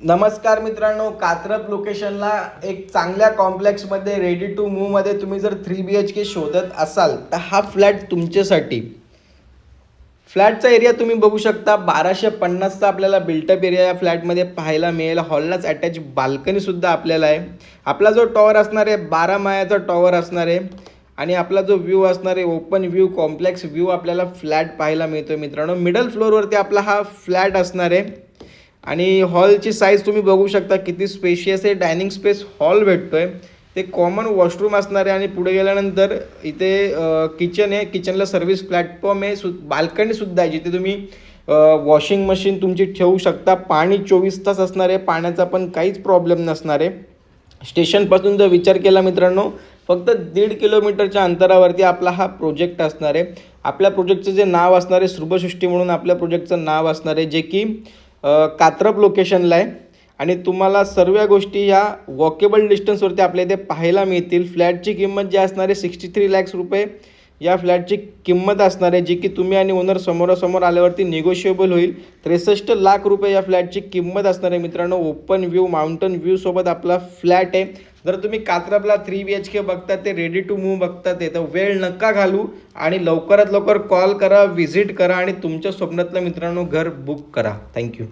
नमस्कार मित्रांनो, कात्रप लोकेशनला एक चांगल्या कॉम्प्लेक्समध्ये रेडी टू मूव्हमध्ये तुम्ही जर 3 BHK शोधत असाल तर हा फ्लॅट तुमच्यासाठी. फ्लॅटचा एरिया तुम्ही बघू शकता. 1250चा आपल्याला बिल्टअप एरिया या फ्लॅटमध्ये पाहायला मिळेल. हॉललाच अटॅच बाल्कनीसुद्धा आपल्याला आहे. आपला जो टॉवर असणार आहे 12 माळ्याचा टॉवर असणार आहे आणि आपला जो व्ह्यू असणार आहे ओपन व्ह्यू, कॉम्प्लेक्स व्ह्यू आपल्याला फ्लॅट पाहायला मिळतो. मित्रांनो, मिडल फ्लोअरवरती आपला हा फ्लॅट असणार आहे आणि हॉलची साईज तुम्ही बघू शकता किती स्पेशियस आहे. डायनिंग स्पेस हॉल भेटतो आहे. ते कॉमन वॉशरूम असणार आहे आणि पुढे गेल्यानंतर इथे किचन आहे. किचनला सर्व्हिस प्लॅटफॉर्म आहे. बाल्कनीसुद्धा आहे जिथे तुम्ही वॉशिंग मशीन तुमची ठेवू शकता. पाणी 24 तास असणार आहे. पाण्याचा पण काहीच प्रॉब्लेम नसणार आहे. स्टेशनपासून जर विचार केला मित्रांनो, फक्त 1.5 किलोमीटरच्या अंतरावरती आपला हा प्रोजेक्ट असणार आहे. आपल्या प्रोजेक्टचं जे नाव असणार आहे शुभसृष्टी म्हणून आपल्या प्रोजेक्टचं नाव असणार आहे, जे की कात्रप लोकेशनला आहे आणि तुम्हाला सर्व गोष्टी ह्या वॉकेबल डिस्टन्सवरती आपल्या इथे पाहायला मिळतील. फ्लॅटची किंमत जी असणार आहे 63 लाख रुपये या फ्लॅटची किंमत असणार आहे, जी की तुम्ही आणि ओनर समोरासमोर आल्यावरती निगोशिएबल होईल. 63 लाख रुपये या फ्लॅटची किंमत असणार आहे. मित्रांनो, ओपन व्ह्यू, माउंटन व्ह्यू सोबत आपला फ्लॅट आहे. जर तुम्ही कात्रपला 3 BHK बघता, ते रेडी टू मूव्ह बघता, ते तर वेळ नका घालू आणि लवकरात लवकर कॉल करा, व्हिजिट करा आणि तुमच्या स्वप्नातलं मित्रांनो घर बुक करा. थँक्यू.